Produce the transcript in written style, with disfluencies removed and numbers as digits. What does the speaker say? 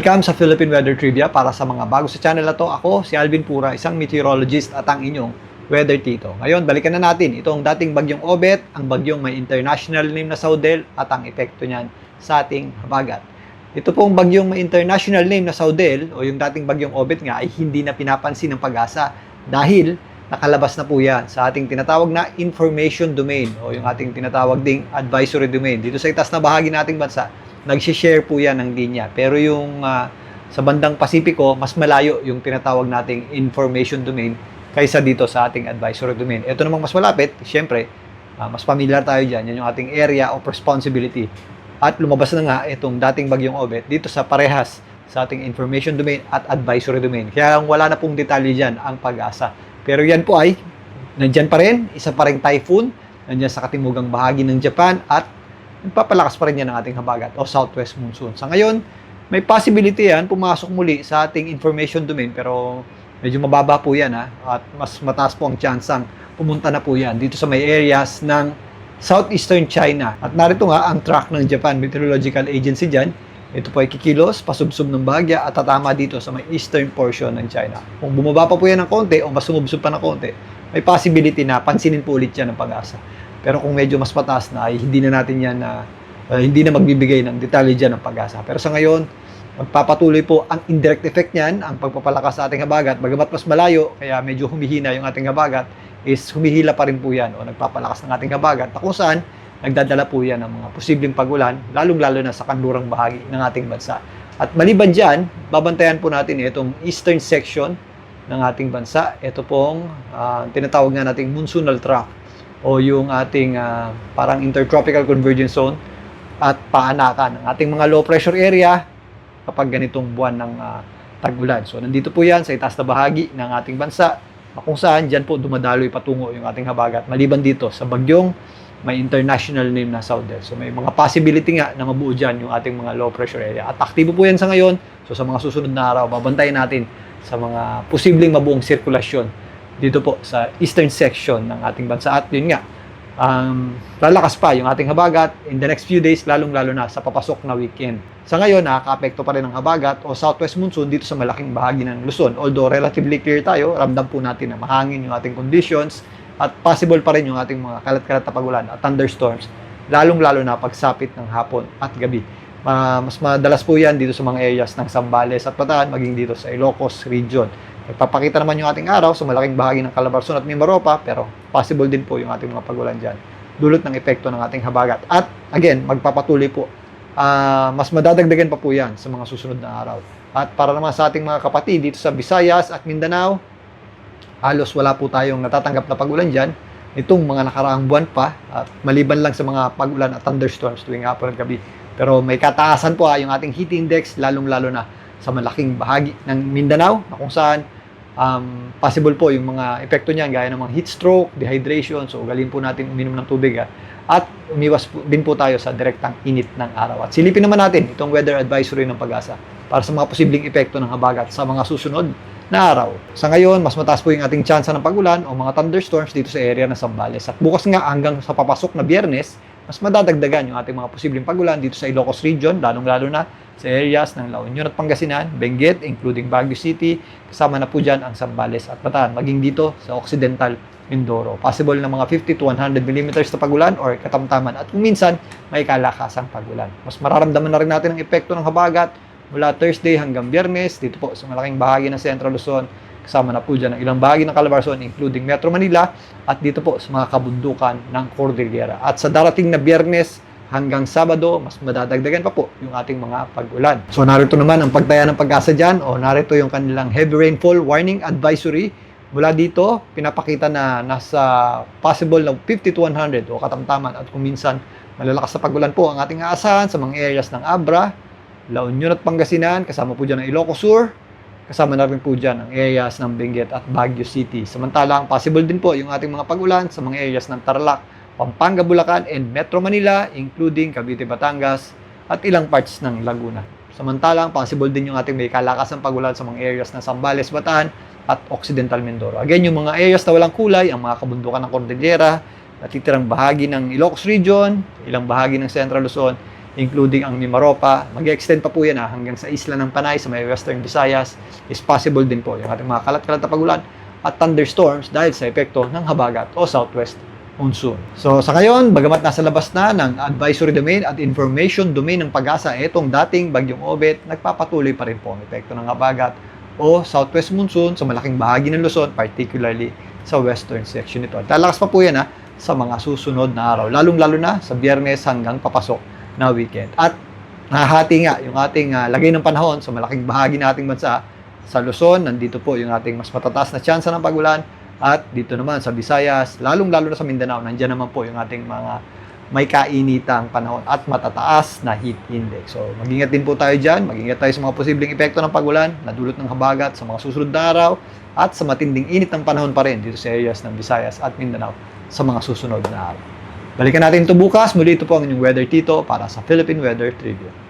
Welcome sa Philippine Weather Trivia. Para sa mga bago sa channel na to, ako si Alvin Pura, isang meteorologist at ang inyong weather tito. Ngayon, balikan na natin itong dating bagyong Obet, ang bagyong may international name na Saudel at ang epekto niyan sa ating habagat. Ito pong bagyong may international name na Saudel o yung dating bagyong Obet nga ay hindi na pinapansin ng Pag-asa dahil nakalabas na po yan sa ating tinatawag na information domain o yung ating tinatawag ding advisory domain. Dito sa itaas na bahagi nating bansa, nag-share po yan ng linya. Pero yung sa bandang Pasipiko, mas malayo yung tinatawag nating information domain kaysa dito sa ating advisory domain. Ito namang mas malapit, syempre, mas familiar tayo dyan. Yan yung ating area of responsibility. At lumabas na nga itong dating bagyong Obet dito sa parehas sa ating information domain at advisory domain. Kaya wala na pong detalye dyan ang Pag-asa. Pero yan po ay nandyan pa rin, isa pa rin typhoon, nandyan sa katimugang bahagi ng Japan at nagpapalakas pa rin yan ang ating habagat o southwest monsoon. Sa ngayon, may possibility yan pumasok muli sa ating information domain pero medyo mababa po yan at mas mataas po ang tsansang pumunta na po yan dito sa may areas ng southeastern China. At narito nga ang track ng Japan Meteorological Agency dyan. Ito po ay kikilos, pasubsob ng bahagya at tatama dito sa may eastern portion ng China. Kung bumaba pa po yan ng konti o mas sumubsob pa ng konti, may possibility na pansinin po ulit yan ng Pag-asa. Pero kung medyo mas mataas na, ay hindi na natin yan hindi na magbibigay ng detalye dyan ng Pag-asa. Pero sa ngayon, magpapatuloy po ang indirect effect niyan, ang pagpapalakas sa ating habagat. Bagamat mas malayo, kaya medyo humihina yung ating habagat, is humihila pa rin po yan o nagpapalakas ng ating habagat. Na kung saan, nagdadala po yan ng mga posibleng pag-ulan, lalong-lalo na sa kanlurang bahagi ng ating bansa. At maliban dyan, babantayan po natin itong eastern section ng ating bansa. Ito pong tinatawag nga nating monsoonal trough o yung ating parang intertropical convergence zone at paanakan ng ating mga low pressure area kapag ganitong buwan ng tag-ulan. So nandito po yan sa itaas na bahagi ng ating bansa kung saan dyan po dumadaloy patungo yung ating habagat maliban dito sa bagyong may international name na Saudel. So may mga possibility nga na mabuo dyan yung ating mga low pressure area. At aktibo po yan sa ngayon. So sa mga susunod na araw, babantayan natin sa mga posibleng mabuong sirkulasyon dito po sa eastern section ng ating bansa. At yun nga, lalakas pa yung ating habagat in the next few days, lalong-lalo na sa papasok na weekend. Sa ngayon, nakaka-apekto pa rin ang habagat o southwest monsoon dito sa malaking bahagi ng Luzon. Although relatively clear tayo, ramdam po natin na mahangin yung ating conditions at possible pa rin yung ating mga kalat-kalat na pagulan at thunderstorms, lalong-lalo na pagsapit ng hapon at gabi. Mas madalas po yan dito sa mga areas ng Zambales at Bataan, maging dito sa Ilocos region. Nagpapakita naman yung ating araw sa malaking bahagi ng Calabarzon at Mimaropa, pero possible din po yung ating mga pagulan dyan. Dulot ng epekto ng ating habagat. At again, magpapatuloy po. Mas madadagdagan pa po yan sa mga susunod na araw. At para naman sa ating mga kapatid dito sa Visayas at Mindanao, halos wala po tayong natatanggap na pagulan dyan itong mga nakaraang buwan pa, at maliban lang sa mga pagulan at thunderstorms tuwing hapon at gabi. Pero may kataasan po yung ating heat index, lalong-lalo na sa malaking bahagi ng Mindanao, na kung saan possible po yung mga epekto niyan gaya ng mga heat stroke, dehydration. So ugalin po natin uminom ng tubig at umiwas din po tayo sa direktang init ng araw. At silipin naman natin itong weather advisory ng Pag-asa para sa mga posibleng epekto ng habagat sa mga susunod na araw. Sa ngayon, mas mataas po yung ating tsansa ng pagulan o mga thunderstorms dito sa area ng Zambales. At bukas nga hanggang sa papasok na Biyernes, mas madadagdagan yung ating mga posibleng pagulan dito sa Ilocos region, lalong-lalo na sa areas ng La Union at Pangasinan, Benguet, including Baguio City, kasama na po dyan ang Zambales at Bataan, maging dito sa Occidental Mindoro. Possible na mga 50 to 100 millimeters na pagulan or katamtaman at kung minsan may kalakasang pagulan. Mas mararamdaman na rin natin ang epekto ng habagat mula Thursday hanggang Biyernes dito po sa malaking bahagi ng Central Luzon, kasama na po dyan ang ilang bahagi ng Calabarzon including Metro Manila at dito po sa mga kabundukan ng Cordillera. At sa darating na Biyernes hanggang Sabado, mas madadagdagan pa po yung ating mga pag-ulan. So narito naman ang pagtaya ng Pag-asa dyan o narito yung kanilang heavy rainfall warning advisory. Mula dito, pinapakita na nasa possible na 50 to 100 o katamtaman at kung minsan malalakas na pag-ulan po ang ating aasahan sa mga areas ng Abra, La Union at Pangasinan, kasama po dyan ang Ilocos Sur, kasama na rin po dyan ang areas ng Benguet at Baguio City. Samantalang possible din po yung ating mga pag-ulan sa mga areas ng Tarlac, Pampanga, Bulacan, and Metro Manila, including Cavite, Batangas, at ilang parts ng Laguna. Samantalang possible din yung ating may kalakasang pag-ulan sa mga areas ng Zambales, Bataan, at Occidental Mindoro. Again, yung mga areas na walang kulay, ang mga kabundukan ng Cordillera, natitirang bahagi ng Ilocos Region, ilang bahagi ng Central Luzon, including ang Mimaropa. Mag-extend pa po yan hanggang sa isla ng Panay sa may Western Visayas. Is possible din po yung ating mga kalat-kalat na pagulan at thunderstorms dahil sa epekto ng habagat o southwest monsoon. So sa ngayon, bagamat nasa labas na ng advisory domain at information domain ng Pag-asa, itong dating bagyong Obet, nagpapatuloy pa rin po ang epekto ng habagat o southwest monsoon sa malaking bahagi ng Luzon, particularly sa western section nito. At lalakas pa po yan sa mga susunod na araw, lalong-lalo na sa Biyernes hanggang papasok na weekend. At nahahati nga yung ating lagay ng panahon sa malaking bahagi ng ating bansa. Sa Luzon, nandito po yung ating mas matataas na tsansa ng pagulan. At dito naman sa Visayas, lalong-lalo na sa Mindanao, nandiyan naman po yung ating mga may kainitang panahon at matataas na heat index. So, mag-ingat din po tayo dyan. Mag-ingat tayo sa mga posibleng epekto ng pagulan na dulot ng habagat sa mga susunod na araw at sa matinding init ng panahon pa rin dito sa areas ng Visayas at Mindanao sa mga susunod na araw. Balikan natin ito bukas. Muli ito po ang inyong Weather Tito para sa Philippine Weather Trivia.